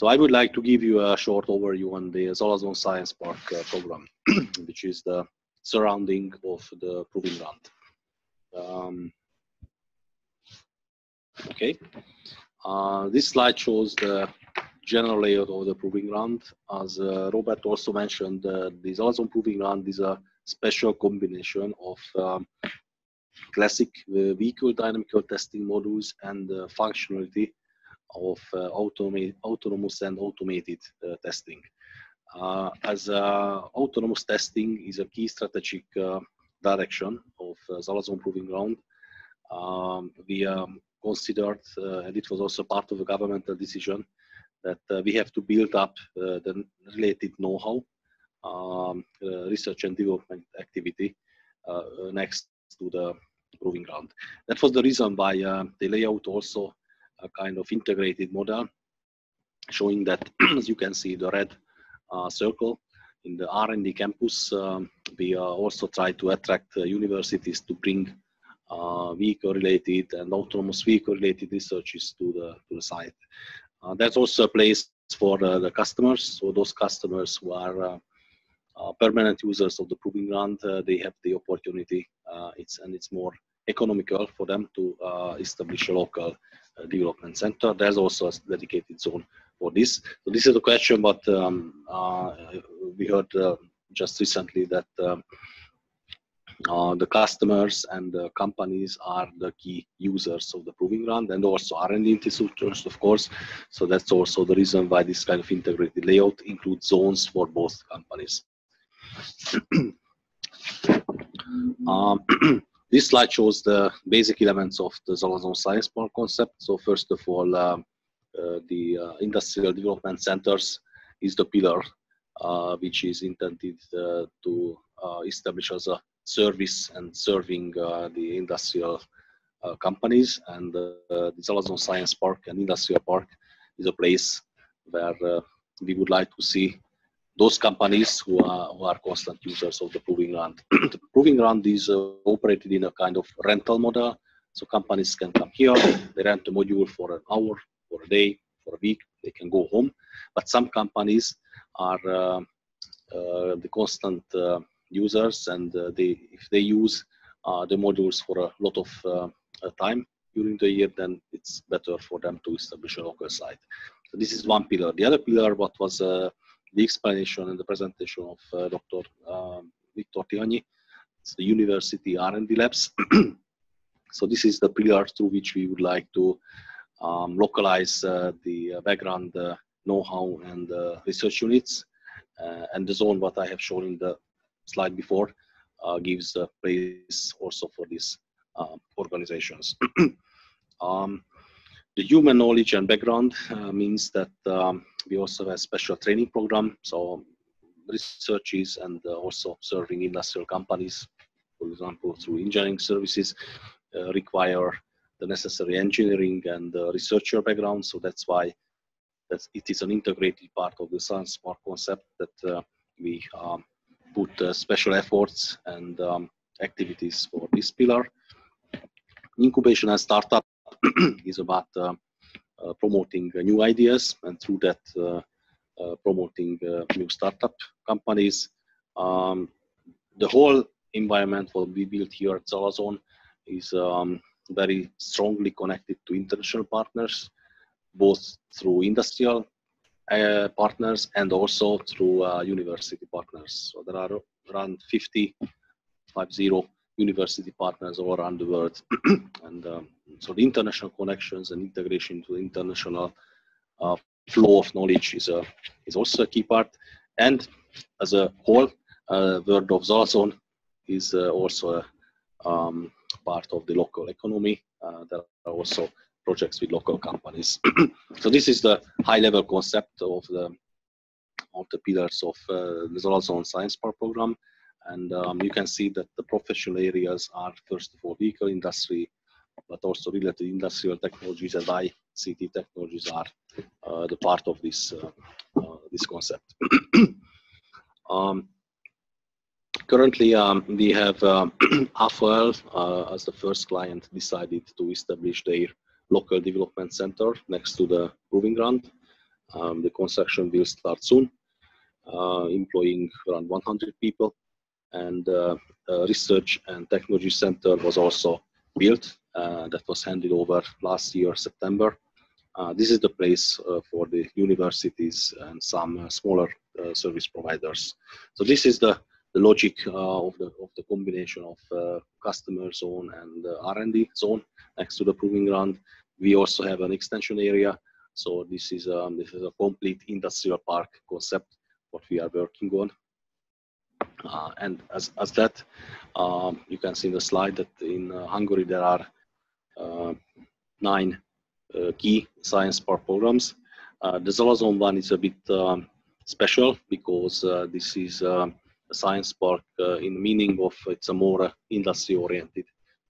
So I would like to give you a short overview on the ZalaZONE Science Park program, which is the surrounding of the Proving Ground. Okay, this slide shows the general layout of the Proving Ground. As Robert also mentioned, the ZalaZONE Proving Ground is a special combination of classic vehicle dynamical testing modules and functionality of autonomous and automated testing. As autonomous testing is a key strategic direction of ZalaZONE Proving Ground, we considered, and it was also part of a governmental decision, that we have to build up the related know-how, research and development activity next to the Proving Ground. That was the reason why the layout also a kind of integrated model, showing that, as you can see, the red circle in the R&D campus, we also try to attract universities to bring vehicle-related and autonomous vehicle-related researches to the site. There's also a place for the customers. So those customers who are permanent users of the Proving Ground, they have the opportunity. It's more economical for them to establish a local development center. There's also a dedicated zone for this. So this is the question, but we heard just recently that the customers and the companies are the key users of the Proving Ground, and also R&D institutions, of course. So that's also the reason why this kind of integrated layout includes zones for both companies. This slide shows the basic elements of the ZalaZONE Science Park concept. So first of all, the industrial development centers is the pillar, which is intended to establish as a service and serving the industrial companies. And the ZalaZONE Science Park and Industrial Park is a place where we would like to see those companies who are constant users of the Proving Ground. The Proving Ground is operated in a kind of rental model. So companies can come here, they rent a module for an hour, for a day, for a week, they can go home. But some companies are the constant users, and if they use the modules for a lot of time during the year, then it's better for them to establish a local site. So this is one pillar. The other pillar, what was the explanation and the presentation of Dr. Victor Tihanyi, it's the university R&D labs. So this is the pillar through which we would like to localize the background know-how and research units. And the zone, what I have shown in the slide before, gives a place also for these organizations. The human knowledge and background means that we also have a special training program. So researches and also serving industrial companies, for example, through engineering services, require the necessary engineering and researcher background. So that's why it is an integrated part of the Science Park concept that we put special efforts and activities for this pillar. Incubation and startup is about promoting new ideas, and through that promoting new startup companies. The whole environment what we built here at ZalaZONE is very strongly connected to international partners, both through industrial partners and also through university partners. So there are around 50 university partners all around the world. And so the international connections and integration to the international flow of knowledge is also a key part. And as a whole, world of ZalaZONE is also a part of the local economy. There are also projects with local companies. So this is the high-level concept of the pillars of the ZalaZONE Science Park program. And you can see that the professional areas are, first of all, vehicle industry, but also related industrial technologies and ICT technologies are the part of this this concept. Currently, we have AFOL as the first client decided to establish their local development center next to the Proving Ground. The construction will start soon, employing around 100 people. And a research and technology center was also built. That was handed over last year, September. This is the place for the universities and some smaller service providers. So this is the logic of the combination of customer zone and R&D zone next to the proving ground. We also have an extension area. So this is a complete industrial park concept what we are working on. And as that, you can see in the slide that in Hungary there are 9 key science park programs. The ZalaZONE one is a bit special because this is a science park in the meaning of it's a more industry-oriented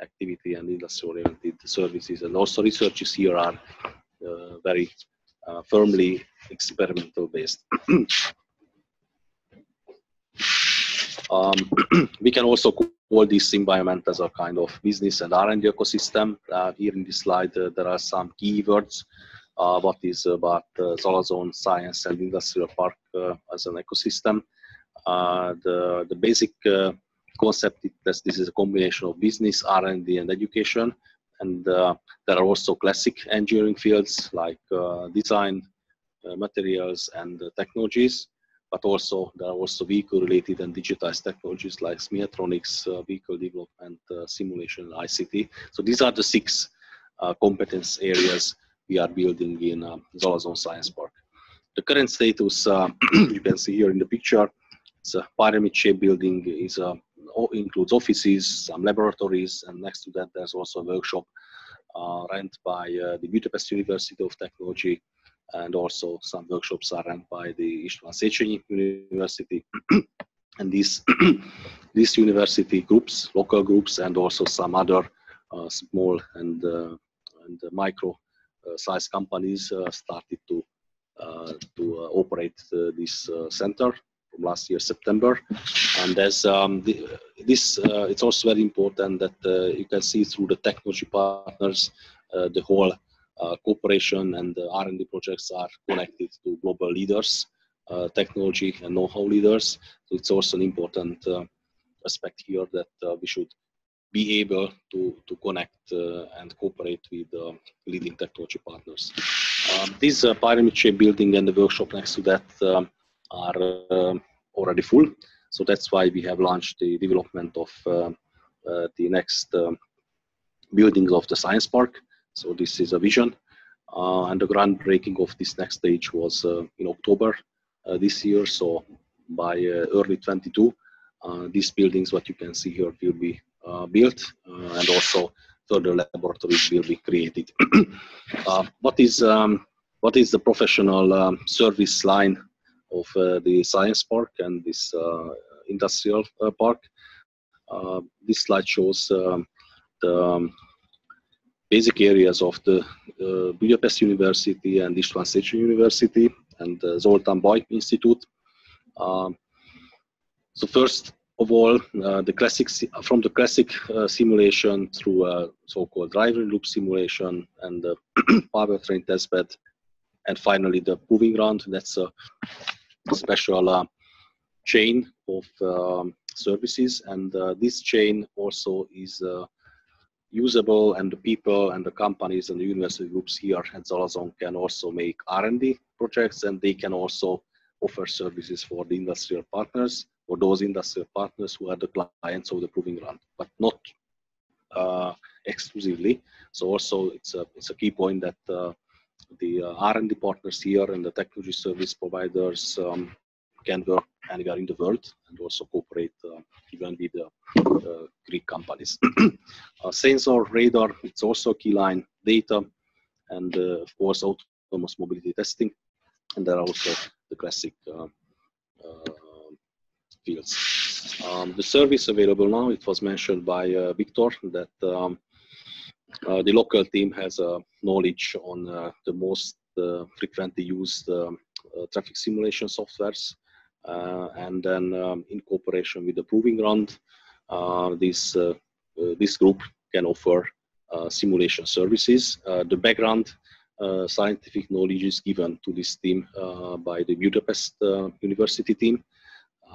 activity and industry-oriented services, and also researches here are very firmly experimental based. We can also call this environment as a kind of business and R&D ecosystem. Here in this slide, there are some keywords. What is about ZalaZONE Science and Industrial Park as an ecosystem. The basic concept is that this is a combination of business, R&D, and education. And there are also classic engineering fields like design, materials, and technologies. But also there are also vehicle-related and digitized technologies like mechatronics, vehicle development, simulation, and ICT. So these are the 6 competence areas we are building in ZalaZONE Science Park. The current status you can see here in the picture. It's a pyramid-shaped building. Includes offices, some laboratories, and next to that there's also a workshop rent by the Budapest University of Technology. And also some workshops are run by the István Széchenyi University. And these university groups, local groups, and also some other small and micro size companies started to operate this center from last year, September. And there's it's also very important that you can see through the technology partners, the whole cooperation and R&D projects are connected to global leaders, technology and know-how leaders. So it's also an important aspect here that we should be able to connect and cooperate with leading technology partners. This pyramid-shaped building and the workshop next to that are already full. So that's why we have launched the development of the next buildings of the science park. So this is a vision, and the groundbreaking of this next stage was in October this year. So by early 22, these buildings, what you can see here, will be built, and also further laboratories will be created. What is the professional service line of the science park and this industrial park? This slide shows the basic areas of the Budapest University and István Széchenyi University and the Zoltán Baj Institute. So first of all, from the classic simulation through a so-called driver loop simulation and the powertrain testbed, and finally the proving ground. That's a special chain of services, and this chain also is usable, and the people and the companies and the university groups here at ZalaZONE can also make R&D projects, and they can also offer services for the industrial partners, or those industrial partners who are the clients of the proving ground, but not exclusively. So also it's a key point that the R&D partners here and the technology service providers can work anywhere in the world and also cooperate even with the Greek companies. Sensor, radar, it's also a key line, data, and of course autonomous mobility testing, and there are also the classic fields. The service available now, it was mentioned by Victor that the local team has knowledge on the most frequently used traffic simulation softwares, and then in cooperation with the proving ground, this group can offer simulation services. The background scientific knowledge is given to this team by the Budapest University team.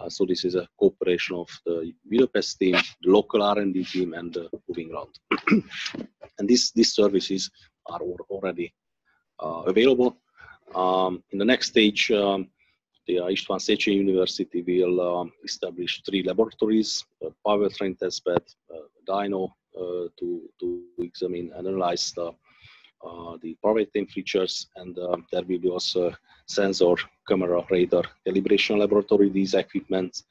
So this is a cooperation of the Budapest team, the local R&D team, and the proving ground. And these services are already available. In the next stage, the István Széchenyi University will establish 3 laboratories: a powertrain testbed, dyno to examine and analyze the powertrain features, and there will be also sensor, camera, radar calibration laboratory. These equipment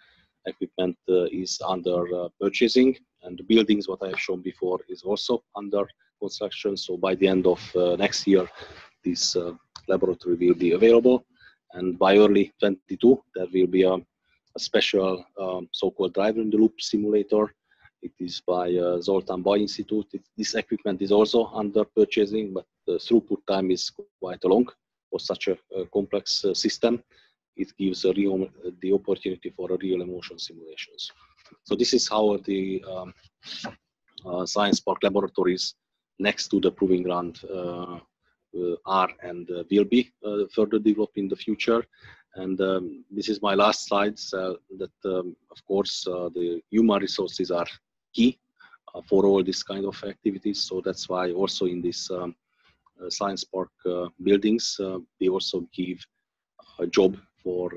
is under purchasing, and the buildings what I have shown before is also under construction. So by the end of next year, this laboratory will be available, and by early 22 there will be a special so-called driver in the loop simulator. It is by Zoltán Baj Institute. This equipment is also under purchasing, but the throughput time is quite long for such a complex system. It gives the opportunity for real emotion simulations. So this is how the Science Park laboratories next to the proving ground are and will be further developed in the future. And this is my last slide, that of course the human resources are key for all this kind of activities. So that's why also in this Science Park buildings, they also give a job for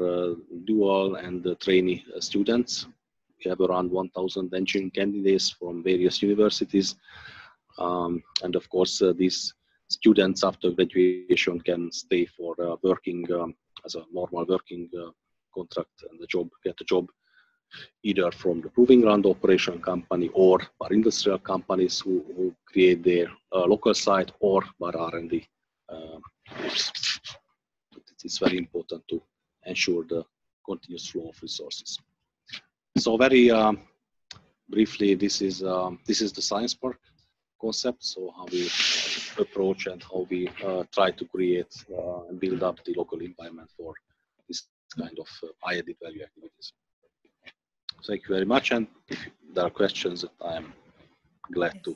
dual and trainee students. We have around 1,000 engineering candidates from various universities. And of course, these students after graduation can stay for working as a normal working contract and get a job either from the proving ground operation company or by industrial companies who create their local site, or by R&D. It's very important to ensure the continuous flow of resources. So very briefly, this is the Science Park concept. So how we approach and how we try to create and build up the local environment for this kind of added value activities. Thank you very much, and if there are questions, I am glad to